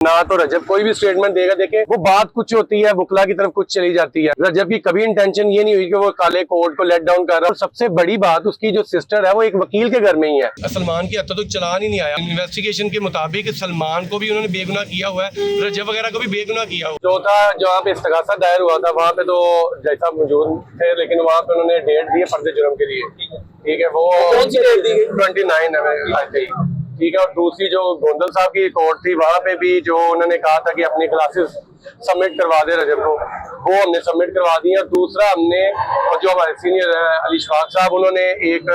ना तो रजब कोई भी स्टेटमेंट देगा, देखे वो बात कुछ होती है, वकला की तरफ कुछ चली जाती है। रजब की कभी इंटेंशन ये नहीं हुई कि वो काले कोर्ट को लेट डाउन कर रहा है। और सबसे बड़ी बात, उसकी जो सिस्टर है वो एक वकील के घर में ही है। सलमान की हद तक तो चलान ही नहीं आया। इन्वेस्टिगेशन के मुताबिक सलमान को भी उन्होंने बेगुनाह किया हुआ है, रजब वगैरह को भी बेगुनाह किया हुआ। जो था जहाँ पे इस्तगासा दायर हुआ था वहाँ पे तो जैसा मौजूद थे, लेकिन वहाँ पे उन्होंने डेट दी है पर्दे जुर्म के लिए। ठीक है, वो कौन सी डेट दी गई? 29 है, ठीक है। और दूसरी जो गोंदल साहब की कोर्ट थी, वहाँ पे भी जो उन्होंने कहा था कि अपनी क्लासेस सबमिट करवा दे रजब को, वो हमने सबमिट करवा दी है। दूसरा हमने, और जो हमारे सीनियर अली शफाक साहब, उन्होंने एक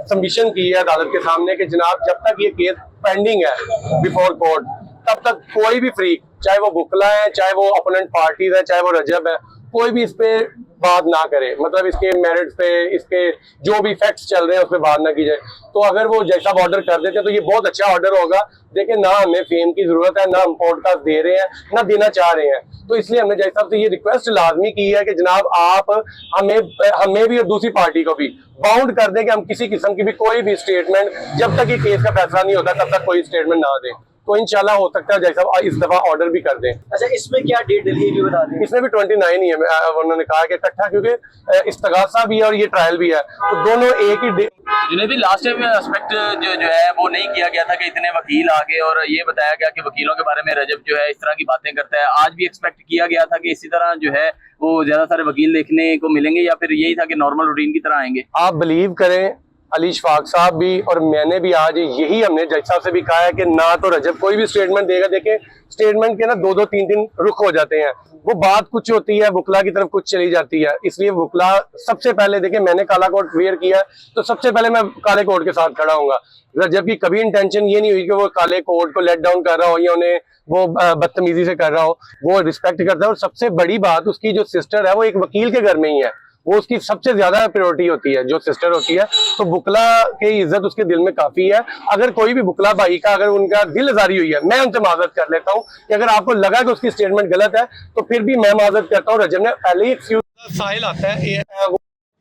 सबमिशन की है अदालत के सामने कि जनाब जब तक ये केस पेंडिंग है बिफोर कोर्ट, तब तक कोई भी फ्री, चाहे वो बुकला है, चाहे वो अपोनेंट पार्टीज है, चाहे वो रजब है, कोई भी इस पे बात ना करे। मतलब इसके मेरिट्स पे, इसके जो भी फैक्ट्स चल रहे हैं उस पर बात ना की जाए। तो अगर वो जैसा ऑर्डर कर देते तो ये बहुत अच्छा ऑर्डर होगा। देखिए, ना हमें फेम की जरूरत है, ना हम पॉडकास्ट दे रहे हैं, ना देना चाह रहे हैं। तो इसलिए हमने जैसा से ये रिक्वेस्ट लाजमी की है कि जनाब आप हमें भी और दूसरी पार्टी को भी बाउंड कर दें कि हम किसी किस्म की भी कोई भी स्टेटमेंट, जब तक ये केस का फैसला नहीं होता तब तक कोई स्टेटमेंट ना दें। तो इंशाल्लाह हो सकता है जैसा इस दफा ऑर्डर भी कर दें। अच्छा, इसमें क्या डेट डली है बता दें? इसमें भी 29 ही है, उन्होंने कहा कि इकट्ठा, क्योंकि इस्तगासा भी है और ये ट्रायल भी है, तो दोनों एक ही जिन्हें भी लास्ट टाइम एस्पेक्ट जो है वो नहीं किया गया था कि इतने वकील आ गए और ये बताया गया कि वकीलों के बारे में रजब जो है इस तरह की बातें करता है। आज भी एक्सपेक्ट किया गया था कि इसी तरह जो है वो ज्यादा सारे वकील देखने को मिलेंगे, या फिर यही था कि नॉर्मल रूटीन की तरह आएंगे? आप बिलीव करें, अली शफाक साहब भी और मैंने भी आज यही हमने जज साहब से भी कहा है कि ना तो रजब कोई भी स्टेटमेंट देगा। देखे, स्टेटमेंट के ना 2-2, 3-3 रुख हो जाते हैं। वो बात कुछ होती है, वकला की तरफ कुछ चली जाती है। इसलिए वकला सबसे पहले, देखे मैंने काला कोट वेयर किया तो सबसे पहले मैं काले कोट के साथ खड़ा हूंगा। रजब की कभी इंटेंशन ये नहीं हुई कि वो काले कोट को लेट डाउन कर रहा हो या उन्हें वो बदतमीजी से कर रहा हो। वो रिस्पेक्ट करता है। और सबसे बड़ी बात, उसकी जो सिस्टर है वो एक वकील के घर में ही है, वो उसकी सबसे ज्यादा प्रायोरिटी होती है, जो सिस्टर होती है। तो बुकला की इज्जत उसके दिल में काफी है। अगर कोई भी बुकला भाई का अगर उनका दिल आजारी हुई है, मैं उनसे माजरत कर लेता हूँ कि अगर आपको लगा कि उसकी स्टेटमेंट गलत है तो फिर भी मैं माजरत करता हूँ। रजब ने पहले ही एक्सक्यूज साहिल आता है,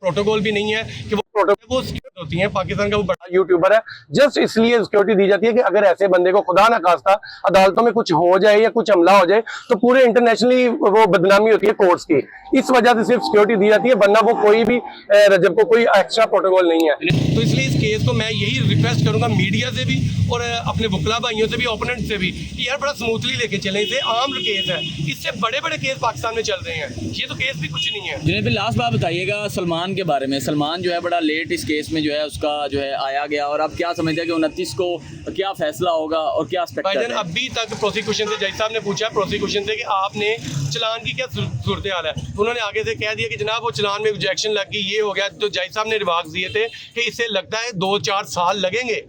प्रोटोकॉल भी नहीं है कि वो प्रोटोकॉल होती है। पाकिस्तान का वो बड़ा यूट्यूबर है, जस्ट इसलिए सिक्योरिटी दी जाती है कि अगर ऐसे बंदे को खुदा ना खास्ता अदालतों में कुछ हो जाए या कुछ हमला हो जाए तो पूरे इंटरनेशनली वो बदनामी होती है कोर्ट्स की। इस वजह से सिर्फ सिक्योरिटी दी जाती है, वरना वो कोई भी रजब को कोई एक्स्ट्रा प्रोटोकॉल नहीं है। तो इसलिए इस केस को मैं यही रिक्वेस्ट करूंगा मीडिया से भी और अपने बुकला भाइयों से भी, ओपोनेंट से भी, कि यार बड़ा स्मूथली लेके चलें। इसे आम केस है, इससे बड़े बड़े केस पाकिस्तान में चल रहे हैं, ये तो केस भी कुछ नहीं है। जिन्हें भी लास्ट बात बताइएगा सलमान के बारे में। सलमान जो है बड़ा लेट इस केस में जो है उसका जो है आया गया, और आप क्या समझते हैं कि 29 को क्या फैसला होगा और क्या भाईजान? अभी तक प्रोसिक्यूशन से, जज साहब ने पूछा प्रोसिक्यूशन से कि आपने चलान की क्या सूरत हाल है, तो उन्होंने आगे से कह दिया कि जनाब वो चलान में ऑब्जेक्शन लग गई, ये हो गया। तो जज साहब ने रिमार्क्स दिए थे कि इससे लगता है 2-4 साल लगेंगे,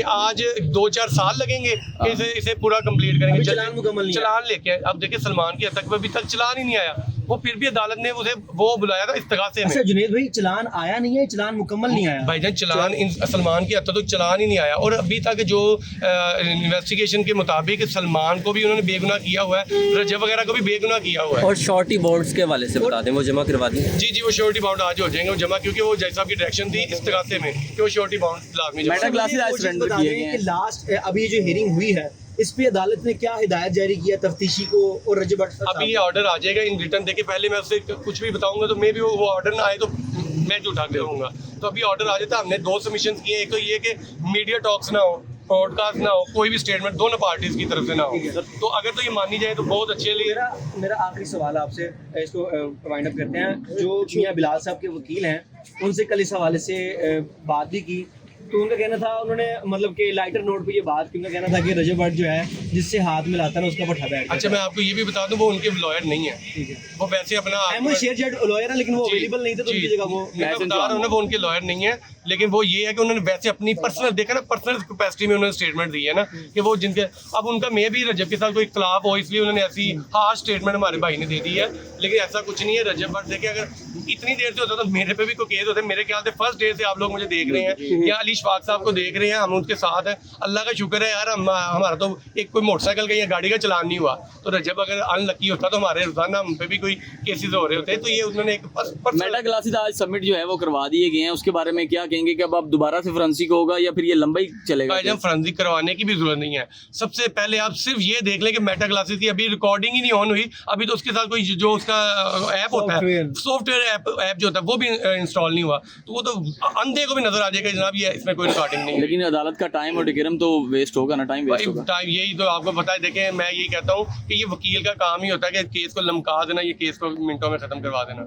आज 2-4 साल लगेंगे कि इसे पूरा कंप्लीट करेंगे, चलान मुकम्मल चलान लेके। अब देखिए सलमान की हद तक अभी तक चलान ही नहीं आया, वो फिर भी अदालत ने उसे वो बुलाया था इस्तगासे में। अच्छा जुनेद भाई, चलान आया नहीं है, चलान मुकम्मल नहीं आया भाईजान। चलान सलमान की हद तक तो चलान ही नहीं आया, और अभी तक जो इन्वेस्टिगेशन के मुताबिक सलमान को भी उन्होंने बेगुनाह किया हुआ है, रजब वगैरह को भी बेगुनाह किया हुआ है। और श्योरिटी बॉन्ड्स के हवाले से बता दें, वो जमा करवा दें? जी, वो श्योरिटी बॉन्ड आज हो जाएंगे वो जमा, क्योंकि वो जैसा आपकी डायरेक्शन थी इस्तगासे में कि वो श्योरिटी बॉन्ड लाजमी जमा। लास्ट अभी जो हियरिंग हुई है इस पे अदालत ने क्या हिदायत जारी किया तफ्तीशी को और रजब? अभी ये ऑर्डर आ जाएगा इन रिटर्न। देखिए पहले मैं उससे कुछ भी बताऊंगा तो मे भी वो ऑर्डर ना आए तो मैं जो उठा के रहूंगा। तो अभी ऑर्डर आ जाता है। हमने 2 सबमिशन किए, एक तो ये कि मीडिया टॉक्स ना हो, पॉडकास्ट ना हो, कोई भी स्टेटमेंट दोनों पार्टीज की तरफ से ना हो। तो अगर तो ये मानी जाए तो बहुत अच्छे लिए। मेरा आखिरी सवाल आपसे, इसको वाइंड अप करते हैं। जो मियां बिलाल साहब के वकील हैं, उनसे कल इस हवाले से बात भी की, तो उनका कहना था, उन्होंने मतलब कि लाइटर नोट पे ये बात, उनका कहना था कि रजब भट्ट जो है जिससे हाथ मिलाता है उसका पट्टा बैठ। अच्छा, मैं आपको ये भी बता दूं, वो उनके लॉयर नहीं है। ठीक है, वो वैसे अपना शेयर लॉयर है, लेकिन वो अवेलेबल नहीं थे तो उनकी जगह वो, मैं बता रहा हूं ना, वो उनके लॉयर नहीं है। लेकिन वो ये है कि उन्होंने वैसे अपनी पर्सनल, देखा ना, पर्सनल कैपेसिटी में उन्होंने स्टेटमेंट दी है ना कि वो जिनके अब उनका मे भी रजब के साथ कोई इख्तलाफ हो, इसलिए उन्होंने ऐसी हार्श स्टेटमेंट हमारे भाई ने दे दी है। लेकिन ऐसा कुछ नहीं है। रजब भट्ट देखिए, अगर इतनी देर से होता तो मेरे पे भी कोई केस होते। मेरे ख्याल से फर्स्ट डे से आप लोग मुझे देख रहे हैं या अली शफाक साहब को देख रहे हैं, हम उनके साथ हैं। अल्लाह का शुक्र है यार, हमारा तो एक कोई मोटरसाइकिल का या गाड़ी का चलान नहीं हुआ, तो रजब अगर अनलकी होता तो हमारे रोजाना हम पे भी कोई केसेस हो रहे होते। तो ये उन्होंने एक मेटा क्लासेस आज सबमिट जो है वो करवा दिए गए हैं, उसके बारे में क्या कहेंगे कि अब दोबारा से फोरेंसिक होगा या फिर ये लंबा ही चलेगा? जब फोरेंसिक करवाने की भी जरूरत नहीं है। सबसे पहले आप सिर्फ ये देख लें कि मेटा क्लासेस की अभी रिकॉर्डिंग ही नहीं ऑन हुई, अभी तो उसके साथ कोई जो उसका ऐप होता है, सॉफ्टवेयर ऐप जो होता है वो भी इंस्टॉल नहीं हुआ, तो वो तो अंधे को भी नजर आ जाएगा जनाब ये इसमें कोई रिकॉर्डिंग नहीं है। लेकिन अदालत का टाइम और डिग्रम तो वेस्ट होगा ना, टाइम वेस्ट होगा। टाइम यही तो आपको पता है। देखें मैं यही कहता हूँ कि ये वकील का काम ही होता है कि केस को लमका देना, ये केस को मिनटों में खत्म करवा देना।